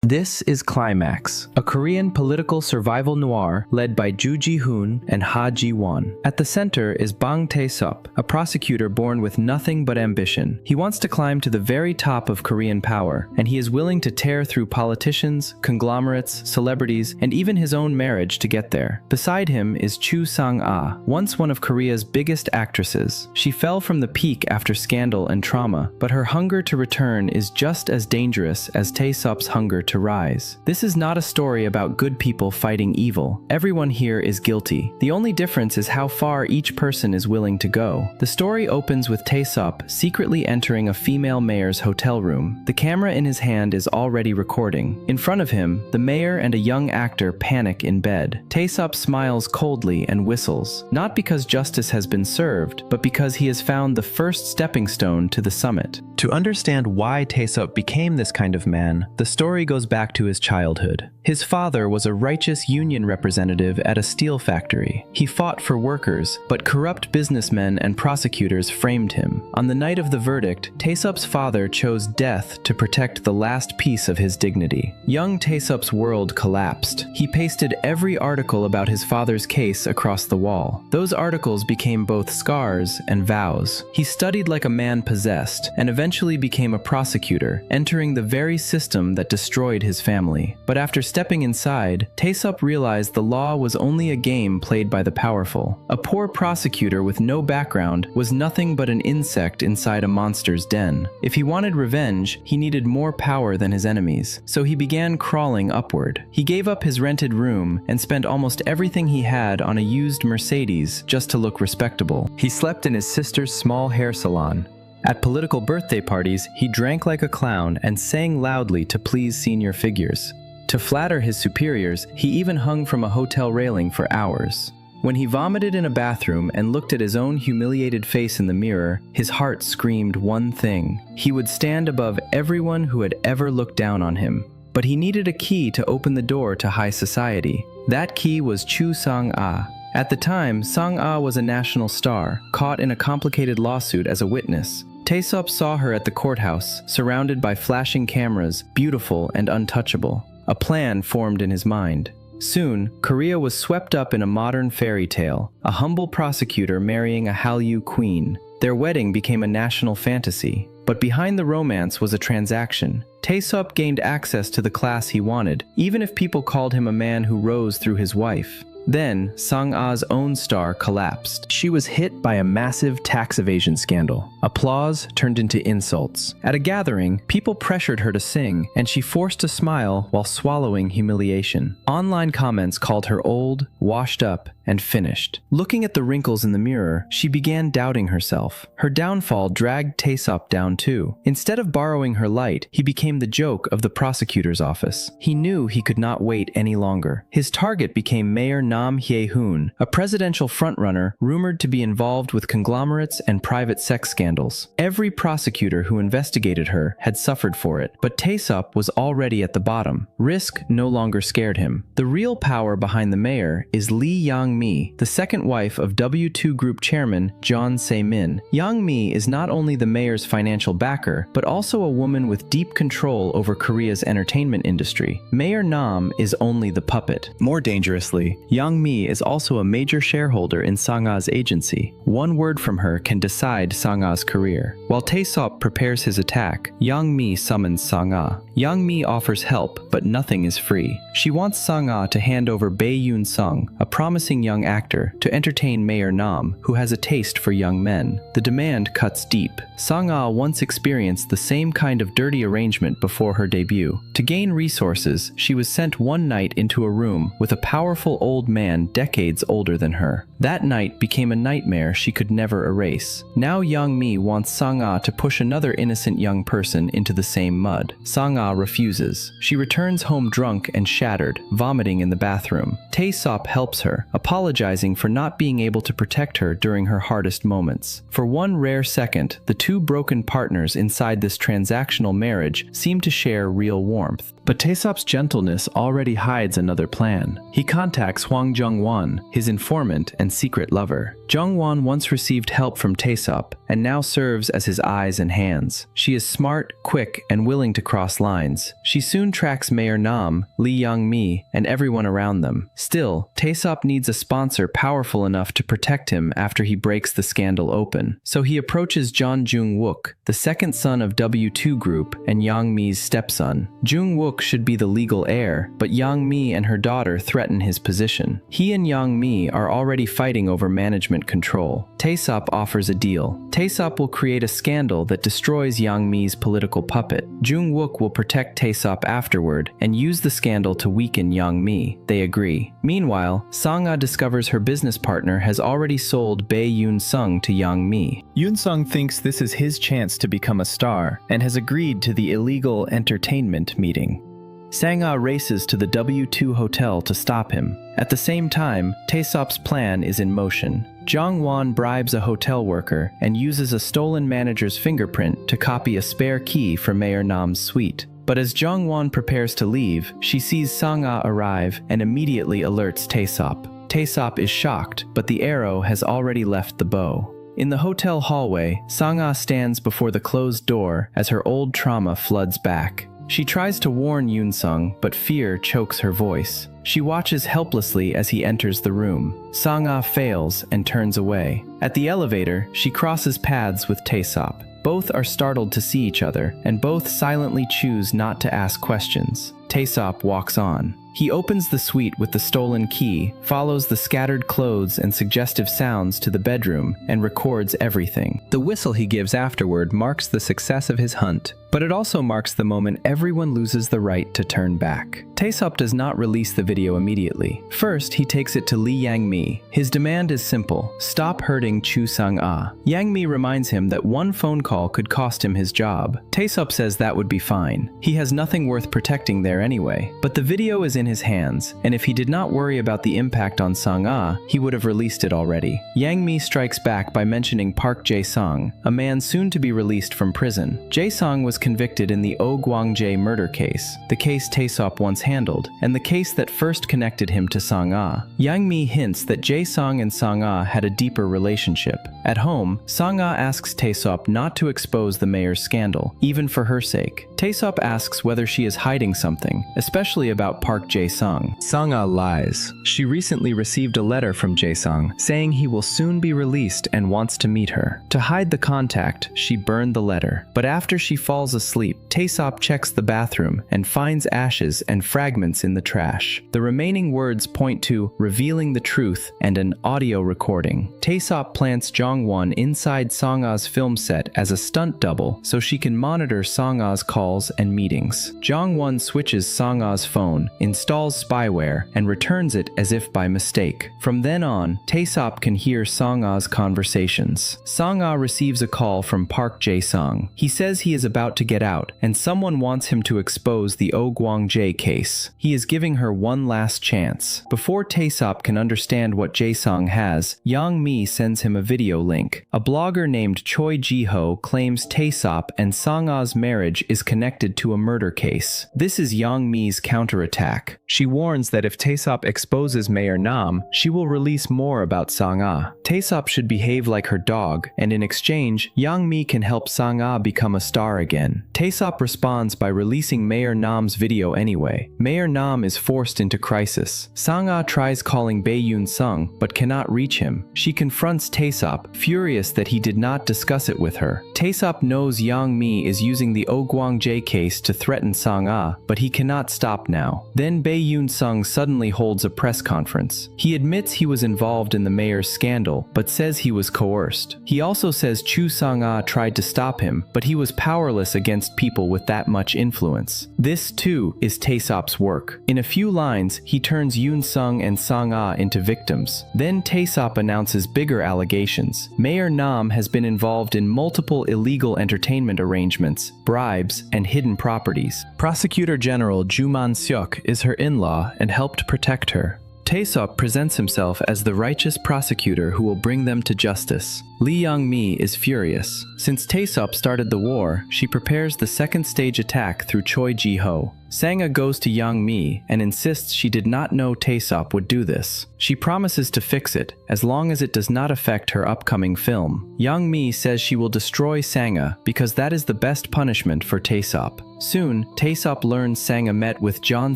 This is Climax, a Korean political survival noir led by Ju Ji-hoon and Ha Ji-won. At the center is Bang Tae-seop, a prosecutor born with nothing but ambition. He wants to climb to the very top of Korean power, and he is willing to tear through politicians, conglomerates, celebrities, and even his own marriage to get there. Beside him is Chu Sang-ah, once one of Korea's biggest actresses. She fell from the peak after scandal and trauma, but her hunger to return is just as dangerous as Tae-seop's hunger to rise. This is not a story about good people fighting evil. Everyone here is guilty. The only difference is how far each person is willing to go. The story opens with Tae-seop secretly entering a female mayor's hotel room. The camera in his hand is already recording. In front of him, the mayor and a young actor panic in bed. Tae-seop smiles coldly and whistles, not because justice has been served, but because he has found the first stepping stone to the summit. To understand why Tae-seop became this kind of man, the story goes back to his childhood. His father was a righteous union representative at a steel factory. He fought for workers, but corrupt businessmen and prosecutors framed him. On the night of the verdict, Tae-seop's father chose death to protect the last piece of his dignity. Young Tae-seop's world collapsed. He pasted every article about his father's case across the wall. Those articles became both scars and vows. He studied like a man possessed, and eventually became a prosecutor, entering the very system that destroyed his family. But after stepping inside, Tae-seop realized the law was only a game played by the powerful. A poor prosecutor with no background was nothing but an insect inside a monster's den. If he wanted revenge, he needed more power than his enemies, so he began crawling upward. He gave up his rented room and spent almost everything he had on a used Mercedes just to look respectable. He slept in his sister's small hair salon. At political birthday parties, he drank like a clown and sang loudly to please senior figures. To flatter his superiors, he even hung from a hotel railing for hours. When he vomited in a bathroom and looked at his own humiliated face in the mirror, his heart screamed one thing. He would stand above everyone who had ever looked down on him. But he needed a key to open the door to high society. That key was Chu Sang-ah. At the time, Sang-ah was a national star, caught in a complicated lawsuit as a witness. Tae-seop saw her at the courthouse, surrounded by flashing cameras, beautiful and untouchable. A plan formed in his mind. Soon, Korea was swept up in a modern fairy tale, a humble prosecutor marrying a Hallyu queen. Their wedding became a national fantasy. But behind the romance was a transaction. Tae-seop gained access to the class he wanted, even if people called him a man who rose through his wife. Then, Sang-ah's own star collapsed. She was hit by a massive tax evasion scandal. Applause turned into insults. At a gathering, people pressured her to sing, and she forced a smile while swallowing humiliation. Online comments called her old, washed up, and finished. Looking at the wrinkles in the mirror, she began doubting herself. Her downfall dragged Tae-seop down too. Instead of borrowing her light, he became the joke of the prosecutor's office. He knew he could not wait any longer. His target became Mayor Nam Hye-hoon, a presidential frontrunner rumored to be involved with conglomerates and private sex scandals. Every prosecutor who investigated her had suffered for it, but Tae-seop was already at the bottom. Risk no longer scared him. The real power behind the mayor is Lee Yang-mi, the second wife of W2 Group chairman John Se-min. Yang-mi is not only the mayor's financial backer, but also a woman with deep control over Korea's entertainment industry. Mayor Nam is only the puppet. More dangerously, Yang-mi is also a major shareholder in Sang-ah's agency. One word from her can decide Sang-ah's career. While Tae-seop prepares his attack, Yang-mi summons Sang-ah. Yang-mi offers help, but nothing is free. She wants Sang-ah to hand over Bae Yoon-sung, a promising young actor, to entertain Mayor Nam, who has a taste for young men. The demand cuts deep. Sang-ah once experienced the same kind of dirty arrangement before her debut. To gain resources, she was sent one night into a room with a powerful old man decades older than her. That night became a nightmare she could never erase. Now Yang-mi wants Sang-ah to push another innocent young person into the same mud. Sang-ah refuses. She returns home drunk and shattered, vomiting in the bathroom. Tae-seop helps her, apologizing for not being able to protect her during her hardest moments. For one rare second, the two broken partners inside this transactional marriage seem to share real warmth. But Tae-seop's gentleness already hides another plan. He contacts Hwang Jung-won, his informant and secret lover. Jung-won once received help from Tae-seop and now serves as his eyes and hands. She is smart, quick, and willing to cross lines. She soon tracks Mayor Nam, Lee Young-mi, and everyone around them. Still, Tae-seop needs a sponsor powerful enough to protect him after he breaks the scandal open. So he approaches Jeon Jung-wook, the second son of W2 Group and Yang-mi's stepson. Jung-wook should be the legal heir, but Yang-mi and her daughter threaten his position. He and Yang-mi are already fighting over management control. Tae-seop offers a deal. Tae-seop will create a scandal that destroys Yang-mi's political puppet. Jung-wook will protect Tae-seop afterward and use the scandal to weaken Yang-mi. They agree. Meanwhile, Sang-ah discovers her business partner has already sold Bae Yoon-sung to Yang-mi. Yoon-sung thinks this is his chance to become a star and has agreed to the illegal entertainment meeting. Sang-ah races to the W2 hotel to stop him. At the same time, Tae-seop's plan is in motion. Jong-won bribes a hotel worker and uses a stolen manager's fingerprint to copy a spare key for Mayor Nam's suite. But as Jong-won prepares to leave, she sees Sang-ah arrive and immediately alerts Tae-seop. Tae-seop is shocked, but the arrow has already left the bow. In the hotel hallway, Sang-ah stands before the closed door as her old trauma floods back. She tries to warn Yoon-sung, but fear chokes her voice. She watches helplessly as he enters the room. Sang-ah fails and turns away. At the elevator, she crosses paths with Tae-seop. Both are startled to see each other, and both silently choose not to ask questions. Tae-seop walks on. He opens the suite with the stolen key, follows the scattered clothes and suggestive sounds to the bedroom, and records everything. The whistle he gives afterward marks the success of his hunt, but it also marks the moment everyone loses the right to turn back. Tae-seop does not release the video immediately. First, he takes it to Lee Yang-mi. His demand is simple: stop hurting Chu Sang-ah. Yang-mi reminds him that one phone call could cost him his job. Tae-seop says that would be fine. He has nothing worth protecting there anyway. But the video is in his hands, and if he did not worry about the impact on Sang-ah, he would have released it already. Yang-mi strikes back by mentioning Park Jae-sung, a man soon to be released from prison. Jae-sung was convicted in the Oh Gwang-jae murder case, the case Tae-seop once handled, and the case that first connected him to Sang-ah. Yang-mi hints that Jae-sung and Sang-ah had a deeper relationship. At home, Sang-ah asks Tae-seop not to expose the mayor's scandal, even for her sake. Tae-seop asks whether she is hiding something, especially about Park Jae-sung. Sang-ah lies. She recently received a letter from Jae-sung saying he will soon be released and wants to meet her. To hide the contact, she burned the letter. But after she falls asleep, Tae-seop checks the bathroom and finds ashes and fragments in the trash. The remaining words point to revealing the truth and an audio recording. Tae-seop plants Jong-won inside Sang-ah's film set as a stunt double so she can monitor Sang-ah's calls and meetings. Jong-won switches Sang-ah's phone, installs spyware, and returns it as if by mistake. From then on, Tae-seop can hear Sang-ah's conversations. Sang-ah receives a call from Park Jae-sung. He says he is about to get out, and someone wants him to expose the Oh Gwang-jae case. He is giving her one last chance. Before Tae-seop can understand what Jae-sung has, Yang-mi sends him a video link. A blogger named Choi Ji-ho claims Tae-seop and Sang-ah's marriage is connected to a murder case. This is Yang-mi's counterattack. She warns that if Tae-seop exposes Mayor Nam, she will release more about Sang-ah. Tae-seop should behave like her dog, and in exchange, Yang-mi can help Sang-ah become a star again. Tae-seop responds by releasing Mayor Nam's video anyway. Mayor Nam is forced into crisis. Sang-ah tries calling Bae Yoon-sung, but cannot reach him. She confronts Tae-seop, furious that he did not discuss it with her. Tae-seop knows Yang-mi is using the Oh Gwang-jae case to threaten Sang-ah, but he cannot stop now. Then Bae Yoon-sung suddenly holds a press conference. He admits he was involved in the mayor's scandal, but says he was coerced. He also says Chu Sang-ah tried to stop him, but he was powerless against people with that much influence. This, too, is Tae-seop's work. In a few lines, he turns Yoon-sung and Sang-ah into victims. Then Tae-seop announces bigger allegations. Mayor Nam has been involved in multiple illegal entertainment arrangements, bribes, and hidden properties. Prosecutor General Ju Man-seok is her in-law and helped protect her. Tae-seop presents himself as the righteous prosecutor who will bring them to justice. Lee Young-mi is furious. Since Tae-seop started the war, she prepares the second stage attack through Choi Ji-ho. Sang-a goes to Young-mi and insists she did not know Tae-seop would do this. She promises to fix it, as long as it does not affect her upcoming film. Young-mi says she will destroy Sang-a because that is the best punishment for Tae-seop. Soon, Tae-seop learns Sang-a met with John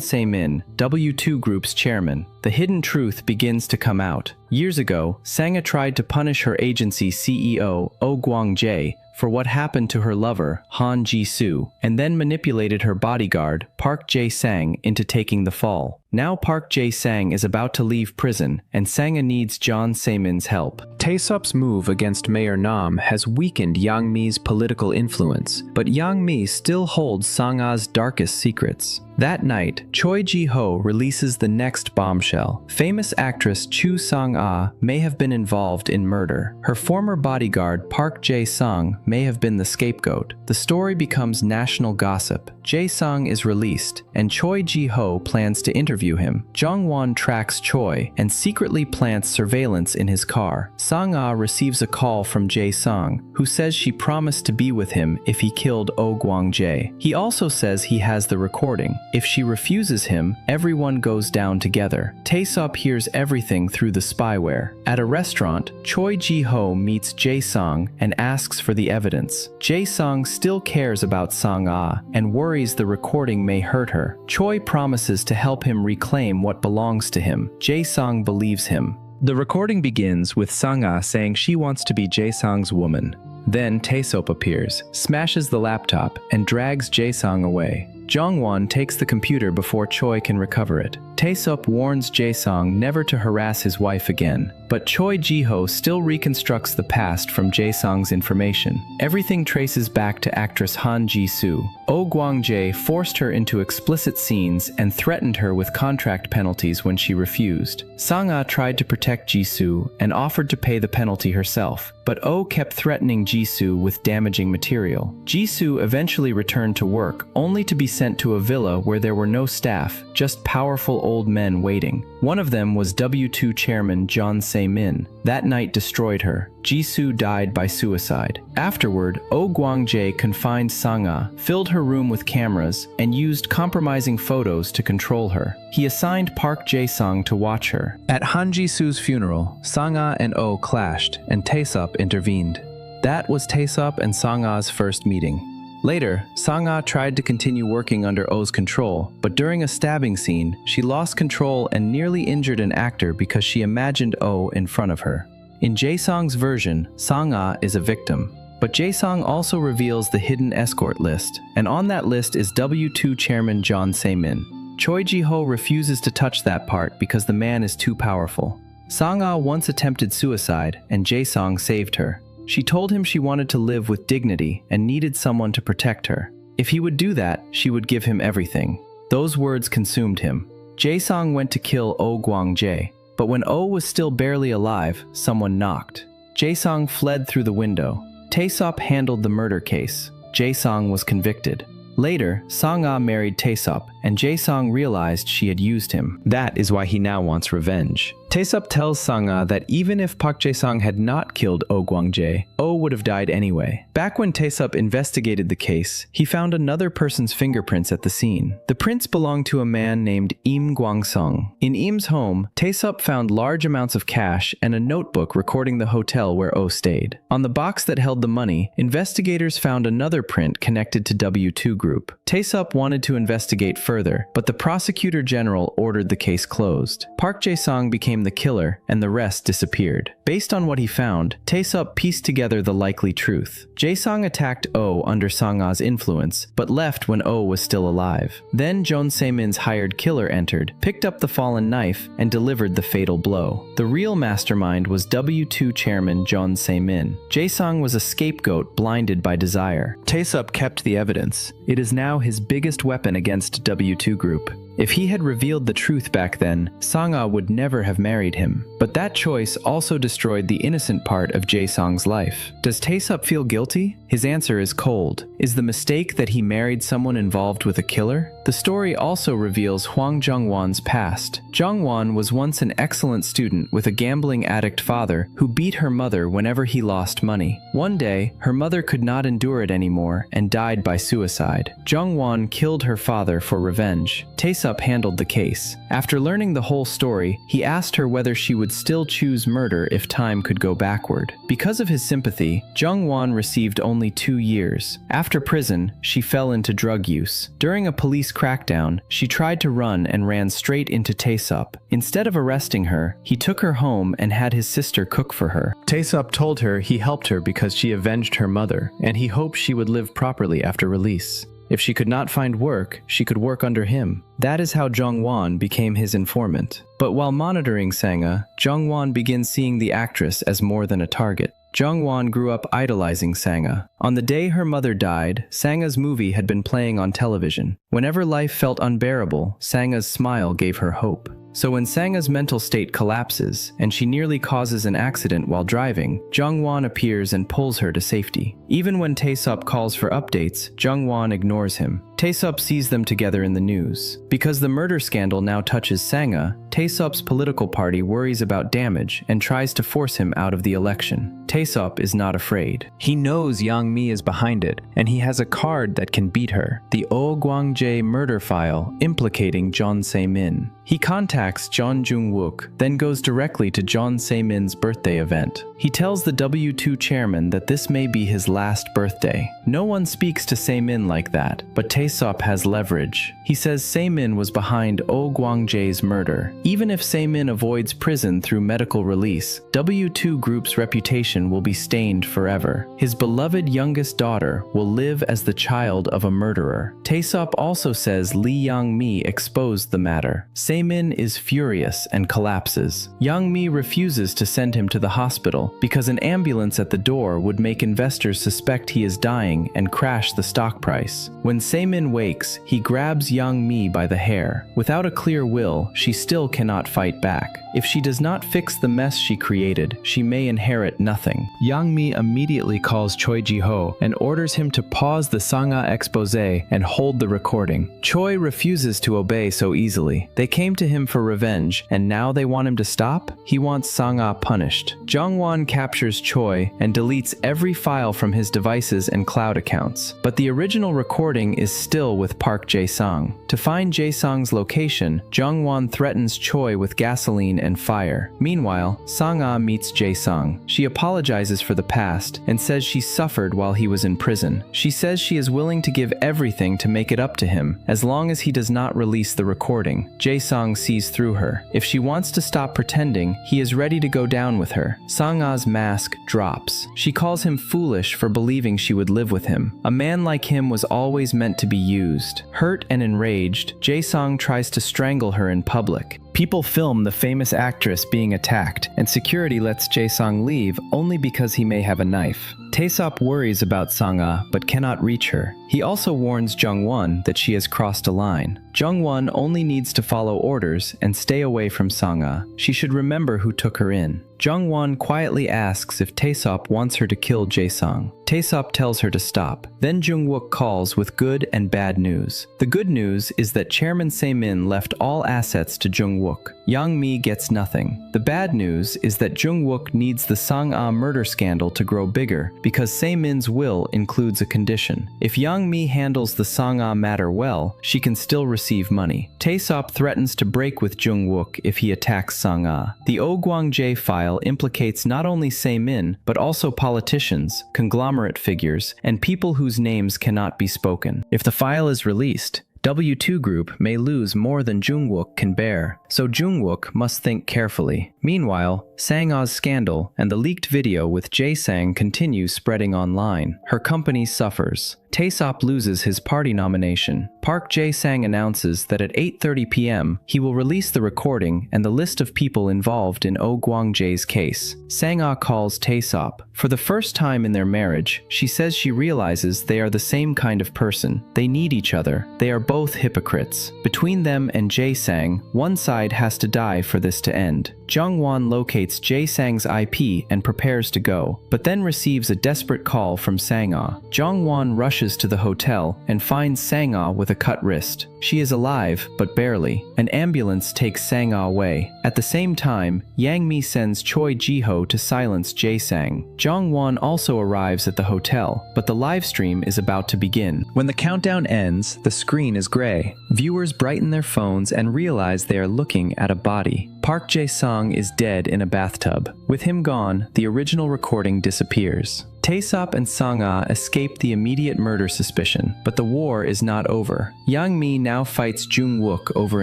Se-min, W2 Group's chairman. The hidden truth begins to come out. Years ago, Sang-a tried to punish her agency CEO, Oh Kwang-jae, for what happened to her lover, Han Ji-soo, and then manipulated her bodyguard, Park Jae-sang, into taking the fall. Now Park Jae-sang is about to leave prison, and Sang-a needs John Se-min's help. Tae-seop's move against Mayor Nam has weakened Yang-mi's political influence, but Yang-mi still holds Sang-a's darkest secrets. That night, Choi Ji-ho releases the next bombshell. Famous actress Chu Sang-ah may have been involved in murder. Her former bodyguard Park Jae-sang may have been the scapegoat. The story becomes national gossip. Jae-sang is released, and Choi Ji-ho plans to interview him. Jong-won tracks Choi and secretly plants surveillance in his car. Sang-ah receives a call from Jae-sang, who says she promised to be with him if he killed Oh Kwang-jae. He also says he has the recording. If she refuses him, everyone goes down together. Tae-seop hears everything through the spyware. At a restaurant, Choi Ji-ho meets Jae-sang and asks for the evidence. Jae-sang still cares about Sang-ah and worries the recording may hurt her. Choi promises to help him reclaim what belongs to him. Jae-sang believes him. The recording begins with Sang-ah saying she wants to be Jae-sang's woman. Then Tae-seop appears, smashes the laptop, and drags Jae-sang away. Jong-won takes the computer before Choi can recover it. Tae-seop warns Jae-sang never to harass his wife again, but Choi Ji-ho still reconstructs the past from Jae-sang's information. Everything traces back to actress Han Ji-soo. Oh Kwang-jae forced her into explicit scenes and threatened her with contract penalties when she refused. Sang-ah tried to protect Ji-soo and offered to pay the penalty herself, but Oh kept threatening Ji-soo with damaging material. Ji-soo eventually returned to work, only to be sent to a villa where there were no staff, just powerful old men waiting. One of them was W2 chairman John Se-min. That night destroyed her. Ji-soo died by suicide. Afterward, Oh Kwang-jae confined Sang-ah, filled her room with cameras, and used compromising photos to control her. He assigned Park Jae-sang to watch her. At Han Ji-soo's funeral, Sang-ah and Oh clashed, and Tae-seop intervened. That was Tae-seop and Sang-ah's first meeting. Later, Sang-ah tried to continue working under Oh's control, but during a stabbing scene, she lost control and nearly injured an actor because she imagined Oh in front of her. In Jae-sang's version, Sang-ah is a victim. But Jae-sang also reveals the hidden escort list, and on that list is W2 chairman John Se-min. Choi Ji-ho refuses to touch that part because the man is too powerful. Sang-ah once attempted suicide, and Jae-sang saved her. She told him she wanted to live with dignity and needed someone to protect her. If he would do that, she would give him everything. Those words consumed him. Jae-sang went to kill Oh Kwang-jae, but when Oh was still barely alive, someone knocked. Jae-sang fled through the window. Tae-seop handled the murder case. Jae-sang was convicted. Later, Sang-ah married Tae-seop, and Jae-sang realized she had used him. That is why he now wants revenge. Tae-seop tells Sang-ah that even if Park Jae-sang had not killed Oh Kwang-jae, Oh would have died anyway. Back when Tae-seop investigated the case, he found another person's fingerprints at the scene. The prints belonged to a man named Im Kwang-sung. In Im's home, Tae-seop found large amounts of cash and a notebook recording the hotel where Oh stayed. On the box that held the money, investigators found another print connected to W2 Group. Tae-seop wanted to investigate further, but the prosecutor general ordered the case closed. Park Jae-sang became the killer, and the rest disappeared. Based on what he found, Tae-seop pieced together the likely truth. Jae-sang attacked Oh under Sang-ah's influence, but left when Oh was still alive. Then John Se-min's hired killer entered, picked up the fallen knife, and delivered the fatal blow. The real mastermind was W2 chairman John Se-min. Jae-sang was a scapegoat blinded by desire. Tae-seop kept the evidence. It is now his biggest weapon against W2 Group. If he had revealed the truth back then, Sang-ah would never have married him. But that choice also destroyed the innocent part of Jae-sung's life. Does Tae-seop feel guilty? His answer is cold. Is the mistake that he married someone involved with a killer? The story also reveals Hwang Jung-won's past. Jung-won was once an excellent student with a gambling addict father who beat her mother whenever he lost money. One day, her mother could not endure it anymore and died by suicide. Jung-won killed her father for revenge. Tae-seop handled the case. After learning the whole story, he asked her whether she would still choose murder if time could go backward. Because of his sympathy, Jung-won received only 2 years. After prison, she fell into drug use. During a police crackdown, she tried to run and ran straight into Tae-seop. Instead of arresting her, he took her home and had his sister cook for her. Tae-seop told her he helped her because she avenged her mother, and he hoped she would live properly after release. If she could not find work, she could work under him. That is how Jung-won became his informant. But while monitoring Sang-ah, Jung-won begins seeing the actress as more than a target. Jung-won grew up idolizing Sang-ah. On the day her mother died, Sang-ah's movie had been playing on television. Whenever life felt unbearable, Sang-ah's smile gave her hope. So when Sang-ah's mental state collapses, and she nearly causes an accident while driving, Jung-won appears and pulls her to safety. Even when Tae-seop calls for updates, Jung-won ignores him. Tae-seop sees them together in the news. Because the murder scandal now touches Sang-ah, Tae-seop's political party worries about damage and tries to force him out of the election. Tae-seop is not afraid. He knows Yang Mi is behind it, and he has a card that can beat her, the Oh Gwang-jae murder file implicating Jeon Se-min. He contacts Jeon Jung-wook, then goes directly to Jeon Se-min's birthday event. He tells the W2 chairman that this may be his last birthday. No one speaks to Se-min like that, but Tae-seop has leverage. He says Se-min was behind Oh Gwang-jae's murder. Even if Se-min avoids prison through medical release, W2 Group's reputation will be stained forever. His beloved youngest daughter will live as the child of a murderer. Tae-seop also says Lee Yang-mi exposed the matter. Se-min is furious and collapses. Yang-mi refuses to send him to the hospital because an ambulance at the door would make investors suspect he is dying and crash the stock price. When Se-min wakes, he grabs Yang-mi by the hair. Without a clear will, she still cannot fight back. If she does not fix the mess she created, she may inherit nothing. Yang-mi immediately calls Choi Ji-ho and orders him to pause the Sang-ah expose and hold the recording. Choi refuses to obey so easily. They came to him for revenge, and now they want him to stop? He wants Sang-ah punished. Jung-won captures Choi and deletes every file from his devices and cloud accounts. But the original recording is still with Park Jae-sung. To find Jae-sung's location, Jung-won threatens Choi with gasoline and fire. Meanwhile, Sang-ah meets Jae-sung. She apologizes for the past and says she suffered while he was in prison. She says she is willing to give everything to make it up to him, as long as he does not release the recording. Jae-sung sees through her. If she wants to stop pretending, he is ready to go down with her. Sang-ah's mask drops. She calls him foolish for believing she would live with him. A man like him was always meant to be used. Hurt and enraged, Jae-sung tries to strangle her in public. People film the famous actress being attacked, and security lets Jae-sung leave only because he may have a knife. Tae-seop worries about Sang-ah but cannot reach her. He also warns Jung-won that she has crossed a line. Jung-won only needs to follow orders and stay away from Sang-ah. She should remember who took her in. Jung-won quietly asks if Tae-seop wants her to kill Jae-sung. Tae-seop tells her to stop. Then Jung-wook calls with good and bad news. The good news is that Chairman Se-min left all assets to Jung-wook. Yang-mi gets nothing. The bad news is that Jung-wook needs the Sang-ah murder scandal to grow bigger because Se-min's will includes a condition. If Yang-mi handles the Sang-ah matter well, she can still receive money. Tae-seop threatens to break with Jung-wook if he attacks Sang-ah. The Oh Gwang-jae file implicates not only Se-min, but also politicians, conglomerate figures, and people whose names cannot be spoken. If the file is released, W2 Group may lose more than Jung-wook can bear, so Jung-wook must think carefully. Meanwhile, Sang-ah's scandal and the leaked video with Jae-sang continue spreading online. Her company suffers. Tae-seop loses his party nomination. Park Jae-sang announces that at 8:30 p.m., he will release the recording and the list of people involved in Oh Gwang-jae's case. Sang-ah calls Tae-seop. For the first time in their marriage, she says she realizes they are the same kind of person. They need each other. They are both hypocrites. Between them and Jae-sang, one side has to die for this to end. Jung-won locates Jae-sang's IP and prepares to go, but then receives a desperate call from Sang-ah. Jung-won rushes to the hotel and finds Sang-ah with a cut wrist. She is alive, but barely. An ambulance takes Sang-ah away. At the same time, Yang-mi sends Choi Ji-ho to silence Jae-sang. Jung-won also arrives at the hotel, but the live stream is about to begin. When the countdown ends, the screen is gray. Viewers brighten their phones and realize they are looking at a body. Park Jae-sung is dead in a bathtub. With him gone, the original recording disappears. Tae-seop and Sang-ah escape the immediate murder suspicion, but the war is not over. Yang-mi now fights Jung-wook over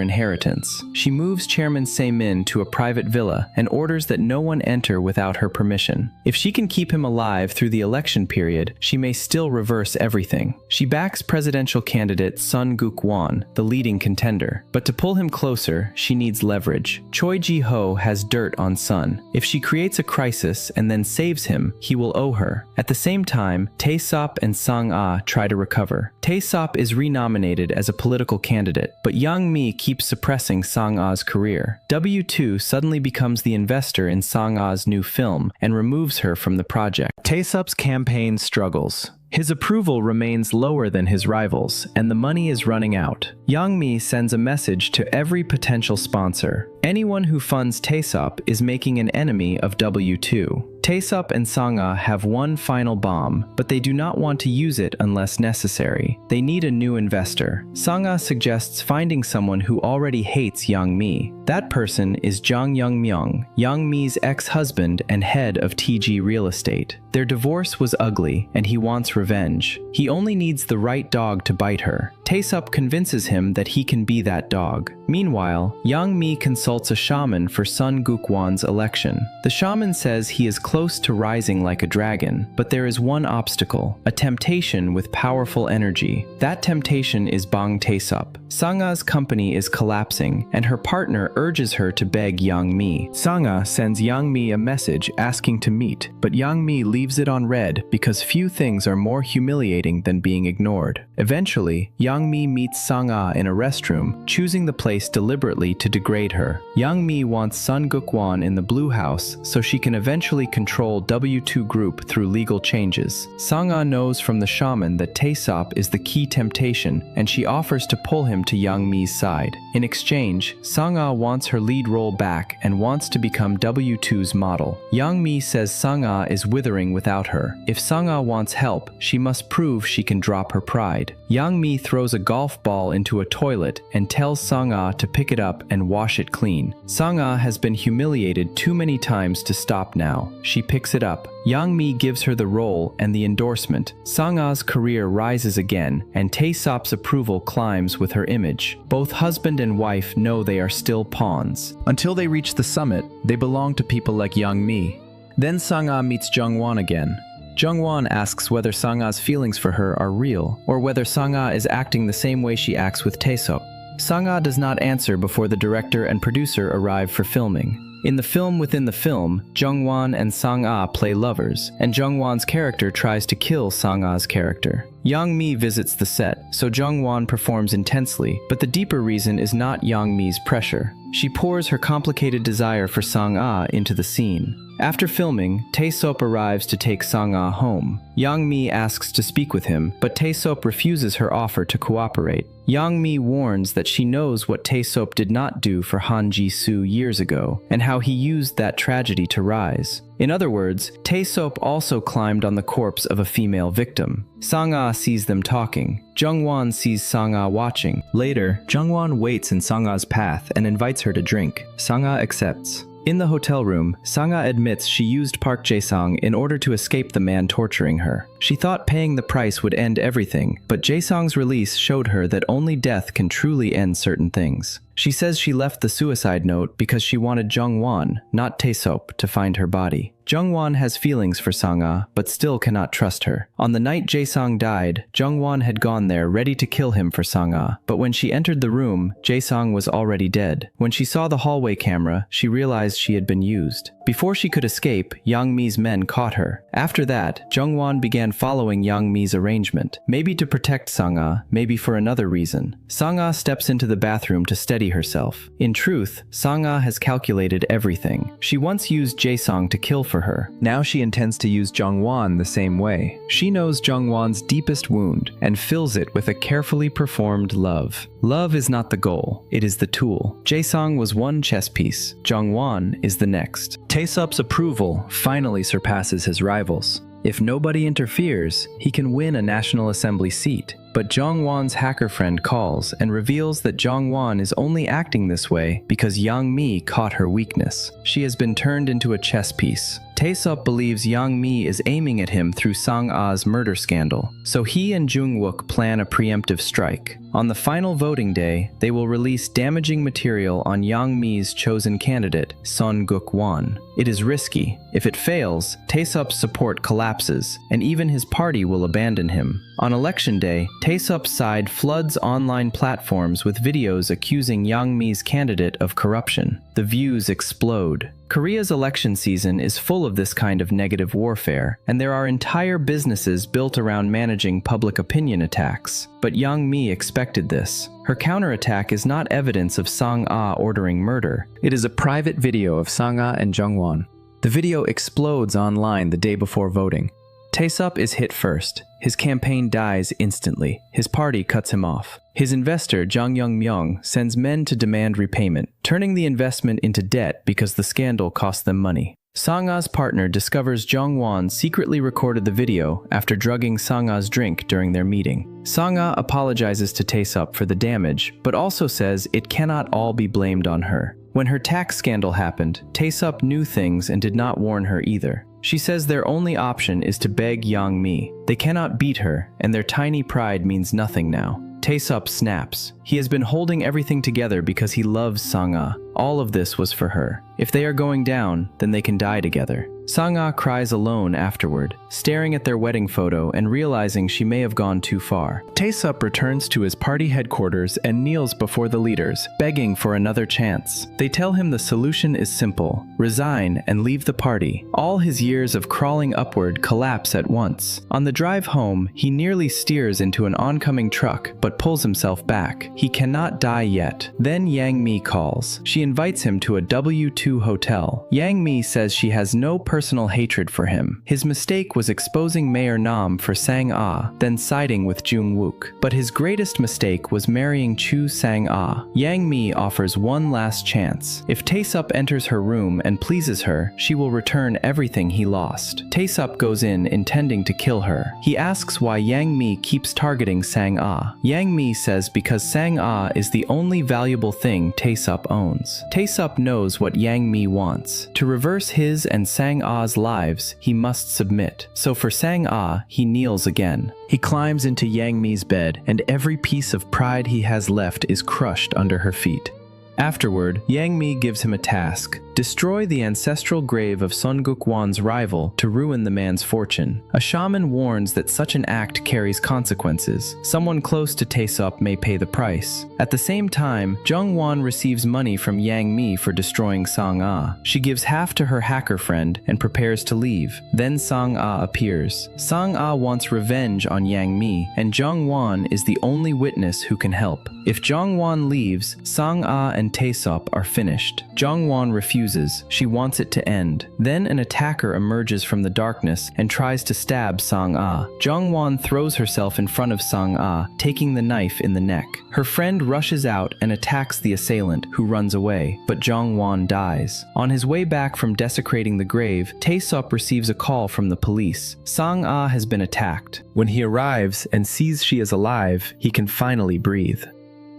inheritance. She moves Chairman Se-min to a private villa and orders that no one enter without her permission. If she can keep him alive through the election period, she may still reverse everything. She backs presidential candidate Sun Guk-won, the leading contender. But to pull him closer, she needs leverage. Choi Ji-ho has dirt on Sun. If she creates a crisis and then saves him, he will owe her. At the same time, Tae-seop and Sang-ah try to recover. Tae-seop is renominated as a political candidate, but Yang-mi keeps suppressing Sang-ah's career. W2 suddenly becomes the investor in Sang-ah's new film and removes her from the project. Tae-seop's campaign struggles. His approval remains lower than his rivals, and the money is running out. Yang-mi sends a message to every potential sponsor. Anyone who funds Tae-seop is making an enemy of W2. Tae-seop and Sang-ah have one final bomb, but they do not want to use it unless necessary. They need a new investor. Sang-ah suggests finding someone who already hates Yang-mi. That person is Jang Young-myung, Yang-mi's ex-husband and head of TG Real Estate. Their divorce was ugly, and he wants revenge. He only needs the right dog to bite her. Tae-seop convinces him that he can be that dog. Meanwhile, Yang-mi consults a shaman for Sun Guk-won's election. The shaman says he is close to rising like a dragon, but there is one obstacle, a temptation with powerful energy. That temptation is Bang Tae-seop. Sang-ah's company is collapsing, and her partner urges her to beg Yang-mi. Sang-ah sends Yang-mi a message asking to meet, but Yang-mi leaves it on read because few things are more humiliating than being ignored. Eventually, Yang-mi meets Sang-ah in a restroom, choosing the place deliberately to degrade her. Yang-mi wants Sun Guk-won in the Blue House so she can eventually control W2 Group through legal changes. Sang-ah knows from the shaman that Tae-seop is the key temptation, and she offers to pull him to Yang-mi's side. In exchange, Sang-ah wants her lead role back and wants to become W2's model. Yang-mi says Sang-ah is withering without her. If Sang-ah wants help, she must prove she can drop her pride. Yang-mi throws a golf ball into a toilet and tells Sang-ah to pick it up and wash it clean. Sang-ah has been humiliated too many times to stop now. She picks it up. Yang-mi gives her the role and the endorsement. Sang-ah's career rises again, and Tae-seop's approval climbs with her image. Both husband and wife know they are still pawns. Until they reach the summit, they belong to people like Yang-mi. Then Sang-ah meets Jung-won again. Jung-won asks whether Sang-ah's feelings for her are real, or whether Sang-ah is acting the same way she acts with Tae-seop. Sang-ah does not answer before the director and producer arrive for filming. In the film within the film, Jung-won and Sang-ah play lovers, and Jung-won's character tries to kill Sang-ah's character. Yang-mi visits the set, so Jung-won performs intensely, but the deeper reason is not Yang-mi's pressure. She pours her complicated desire for Sang-ah into the scene. After filming, Tae-seop arrives to take Sang-ah home. Yang-mi asks to speak with him, but Tae-seop refuses her offer to cooperate. Yang-mi warns that she knows what Tae-seop did not do for Han Ji-soo years ago, and how he used that tragedy to rise. In other words, Tae-seop also climbed on the corpse of a female victim. Sang-ah sees them talking. Jung-won sees Sang-ah watching. Later, Jung-won waits in Sang-ah's path and invites her to drink. Sang-ah accepts. In the hotel room, Sang-ah admits she used Park Jae-sung in order to escape the man torturing her. She thought paying the price would end everything, but Jae-sung's release showed her that only death can truly end certain things. She says she left the suicide note because she wanted Jung-won, not Tae-seop, to find her body. Jung-won has feelings for Sang-ah, but still cannot trust her. On the night Jae-sung died, Jung-won had gone there ready to kill him for Sang-ah, but when she entered the room, Jae-sung was already dead. When she saw the hallway camera, she realized she had been used. Before she could escape, Yang Mi's men caught her. After that, Jung-won began following Yang Mi's arrangement, maybe to protect Sang-ah, maybe for another reason. Sang-ah steps into the bathroom to steady herself. In truth, Sang-ah has calculated everything. She once used Jae-sung to kill for her. Now she intends to use Jung-won the same way. She knows Jung-won's deepest wound and fills it with a carefully performed love. Love is not the goal, it is the tool. Jae-sung was one chess piece, Jung-won is the next. Tae-seop's approval finally surpasses his rivals. If nobody interferes, he can win a National Assembly seat. But Jung-won's hacker friend calls and reveals that Jung-won is only acting this way because Yang Mi caught her weakness. She has been turned into a chess piece. Tae-seop believes Yang Mi is aiming at him through Sang-ah's murder scandal, so he and Jung-wook plan a preemptive strike. On the final voting day, they will release damaging material on Yang Mi's chosen candidate, Son Guk-won. It is risky. If it fails, Tae-seop's support collapses, and even his party will abandon him. On election day, Tae-seop's side floods online platforms with videos accusing Yang Mi's candidate of corruption. The views explode. Korea's election season is full of this kind of negative warfare, and there are entire businesses built around managing public opinion attacks. But Yang Mi expected this. Her counterattack is not evidence of Sang-ah ordering murder. It is a private video of Sang-ah and Jung-won. The video explodes online the day before voting. Tae-seop is hit first. His campaign dies instantly. His party cuts him off. His investor, Jang Young-myung, sends men to demand repayment, turning the investment into debt because the scandal cost them money. Sang-ah's partner discovers Jung-won secretly recorded the video after drugging Sang-ah's drink during their meeting. Sang-ah apologizes to Tae-seop for the damage, but also says it cannot all be blamed on her. When her tax scandal happened, Tae-seop knew things and did not warn her either. She says their only option is to beg Yang Mi. They cannot beat her, and their tiny pride means nothing now. Tae-seop snaps. He has been holding everything together because he loves Sang-ah. All of this was for her. If they are going down, then they can die together. Sang-ah cries alone afterward, staring at their wedding photo and realizing she may have gone too far. Tae-seop returns to his party headquarters and kneels before the leaders, begging for another chance. They tell him the solution is simple: resign and leave the party. All his years of crawling upward collapse at once. On the drive home, he nearly steers into an oncoming truck, but pulls himself back. He cannot die yet. Then Yang Mi calls. She invites him to a W2 hotel. Yang Mi says she has no personal hatred for him. His mistake was exposing Mayor Nam for Sang-ah, then siding with Jung-wook. But his greatest mistake was marrying Chu Sang-ah. Yang Mi offers one last chance. If Tae-seop enters her room and pleases her, she will return everything he lost. Tae-seop goes in intending to kill her. He asks why Yang Mi keeps targeting Sang-ah. Yang Mi says because Sang-ah is the only valuable thing Tae-seop owns. Tae-seop knows what Yang Mi wants. To reverse his and Sang-ah's lives, he must submit. So for Sang-ah, he kneels again. He climbs into Yang Mi's bed, and every piece of pride he has left is crushed under her feet. Afterward, Yang Mi gives him a task: destroy the ancestral grave of Son Guk-won's rival to ruin the man's fortune. A shaman warns that such an act carries consequences. Someone close to Tae-seop may pay the price. At the same time, Jung-won receives money from Yang Mi for destroying Sang-ah. She gives half to her hacker friend and prepares to leave. Then Sang-ah appears. Sang-ah wants revenge on Yang Mi, and Jung-won is the only witness who can help. If Jung-won leaves, Sang-ah and Tae-seop are finished. Jung-won refuses. She wants it to end. Then an attacker emerges from the darkness and tries to stab Sang-ah. Jung-won throws herself in front of Sang-ah, taking the knife in the neck. Her friend rushes out and attacks the assailant, who runs away, but Jung-won dies. On his way back from desecrating the grave, Tae-seop receives a call from the police. Sang-ah has been attacked. When he arrives and sees she is alive, he can finally breathe.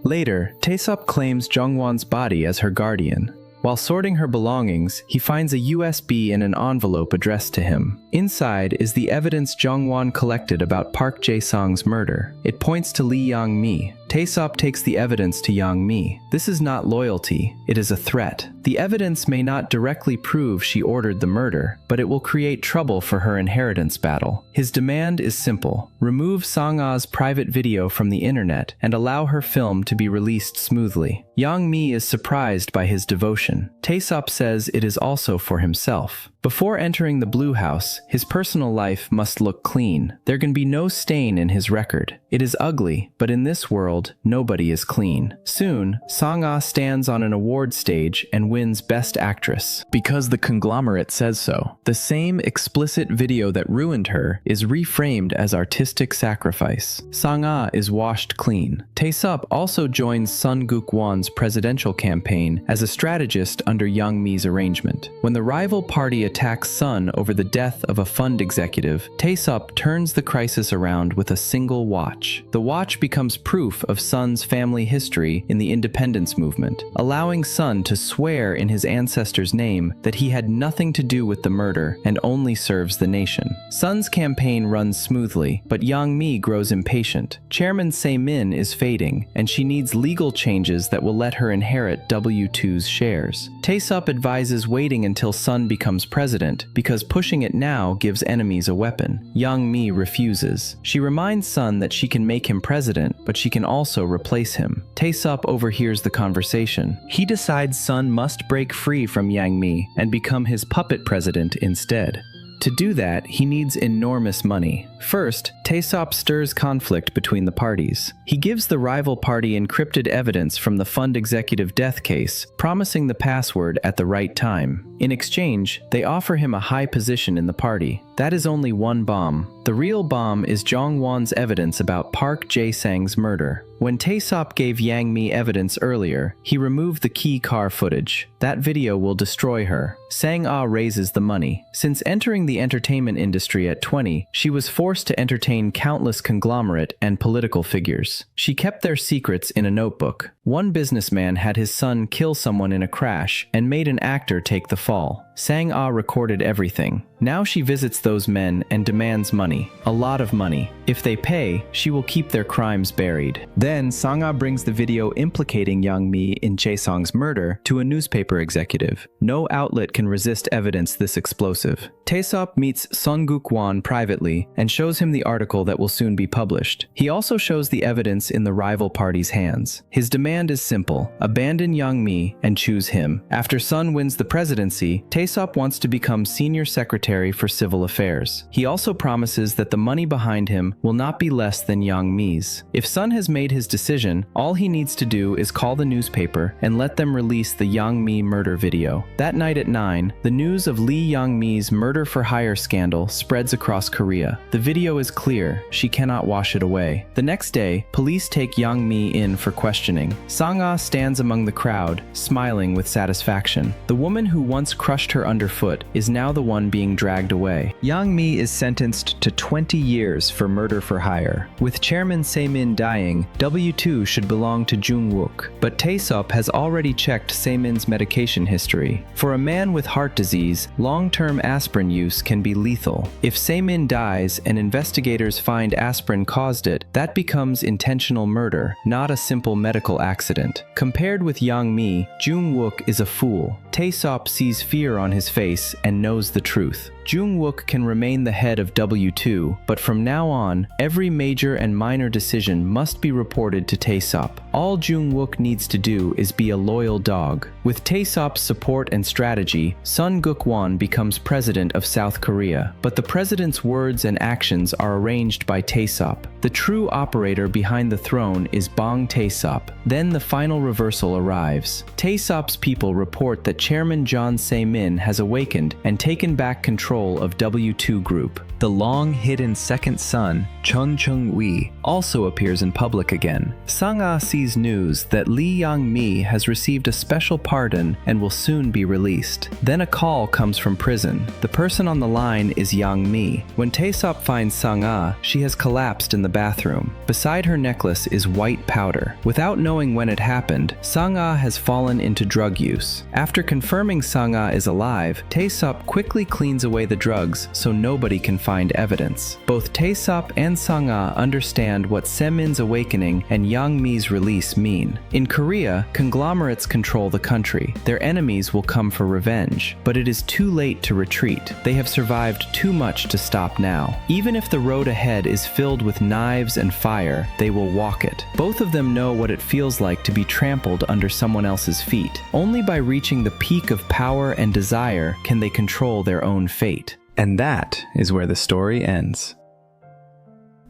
Later, Tae-seop claims Jung-won's body as her guardian. While sorting her belongings, he finds a USB in an envelope addressed to him. Inside is the evidence Jong-won collected about Park Jae-sung's murder. It points to Lee Young-mi. Tae-seop takes the evidence to Young-mi. This is not loyalty, it is a threat. The evidence may not directly prove she ordered the murder, but it will create trouble for her inheritance battle. His demand is simple: remove Sang-ah's private video from the internet and allow her film to be released smoothly. Young-mi is surprised by his devotion. Tae-seop says it is also for himself. Before entering the Blue House, his personal life must look clean. There can be no stain in his record. It is ugly, but in this world, nobody is clean. Soon, Sang-ah stands on an award stage and wins Best Actress. Because the conglomerate says so. The same explicit video that ruined her is reframed as artistic sacrifice. Sang-ah is washed clean. Tae-seop also joins Sun Guk-won's presidential campaign as a strategist under Young-mi's arrangement. When the rival party attacks Sun over the death of a fund executive, Tae-seop turns the crisis around with a single watch. The watch becomes proof of Sun's family history in the independence movement, allowing Sun to swear in his ancestor's name that he had nothing to do with the murder and only serves the nation. Sun's campaign runs smoothly, but Young-mi grows impatient. Chairman Se-min is fading, and she needs legal changes that will let her inherit W2's shares. Tae-seop advises waiting until Sun becomes president because pushing it now gives enemies a weapon. Young-mi refuses. She reminds Sun that she can make him president, but she can also replace him. Tae-seop overhears the conversation. He decides Sun must break free from Young-mi and become his puppet president instead. To do that, he needs enormous money. First, Tae-seop stirs conflict between the parties. He gives the rival party encrypted evidence from the fund executive death case, promising the password at the right time. In exchange, they offer him a high position in the party. That is only one bomb. The real bomb is Jong-won's evidence about Park Jae-sung's murder. When Tae-seop gave Yang-mi evidence earlier, he removed the key car footage. That video will destroy her. Sang-ah raises the money. Since entering the entertainment industry at 20, she was forced to entertain countless conglomerate and political figures. She kept their secrets in a notebook. One businessman had his son kill someone in a crash and made an actor take the fall. Sang-ah recorded everything. Now she visits those men and demands money. A lot of money. If they pay, she will keep their crimes buried. Then Sang-ah brings the video implicating Young-mi in Jae-sung's murder to a newspaper executive. No outlet can resist evidence this explosive. Tae-seop meets Sun Guk-won privately and shows him the article that will soon be published. He also shows the evidence in the rival party's hands. His demand is simple: abandon Young-mi and choose him. After Sun wins the presidency, Tae-seop wants to become senior secretary for civil affairs. He also promises that the money behind him will not be less than Young-mi's. If Sun has made his decision, all he needs to do is call the newspaper and let them release the Young-mi murder video. That night at 9, the news of Lee Young-mi's murder-for-hire scandal spreads across Korea. The video is clear. She cannot wash it away. The next day, police take Young-mi in for questioning. Sang-ah stands among the crowd, smiling with satisfaction. The woman who once crushed her underfoot is now the one being dragged away. Young-mi is sentenced to 20 years for murder for hire. With Chairman Se-min dying, W2 should belong to Jung-wook, but Tae-seop has already checked Se-min's medication history. For a man with heart disease, long-term aspirin use can be lethal. If Se-min dies and investigators find aspirin caused it, that becomes intentional murder, not a simple medical accident. Compared with Young-mi, Jung-wook is a fool. Tae-seop sees fear on his face and knows the truth. Jung-wook can remain the head of W2, but from now on, every major and minor decision must be reported to Tae-seop. All Jung-wook needs to do is be a loyal dog. With Tae-seop's support and strategy, Sun Guk-won becomes president of South Korea, but the president's words and actions are arranged by Tae-seop. The true operator behind the throne is Bong Tae-seop. Then the final reversal arrives. Tae-seop's people report that Chairman John Se-min has awakened and taken back control of W2 Group. The long-hidden second son, Chun Chung-wi, also appears in public again. Sang-ah sees news that Lee Young-mi has received a special pardon and will soon be released. Then a call comes from prison. The person on the line is Young-mi. When Tae-seop finds Sang-ah, she has collapsed in the bathroom. Beside her necklace is white powder. Without knowing when it happened, Sang-ah has fallen into drug use. After confirming Sang-ah is alive, alive, Tae-seop quickly cleans away the drugs so nobody can find evidence. Both Tae-seop and Sang-ah understand what Semin's awakening and Yang-mi's release mean. In Korea, conglomerates control the country. Their enemies will come for revenge, but it is too late to retreat. They have survived too much to stop now. Even if the road ahead is filled with knives and fire, they will walk it. Both of them know what it feels like to be trampled under someone else's feet. Only by reaching the peak of power and desire can they control their own fate. And that is where the story ends.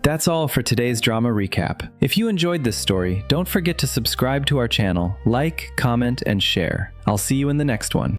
That's all for today's drama recap. If you enjoyed this story, don't forget to subscribe to our channel, like, comment, and share. I'll see you in the next one.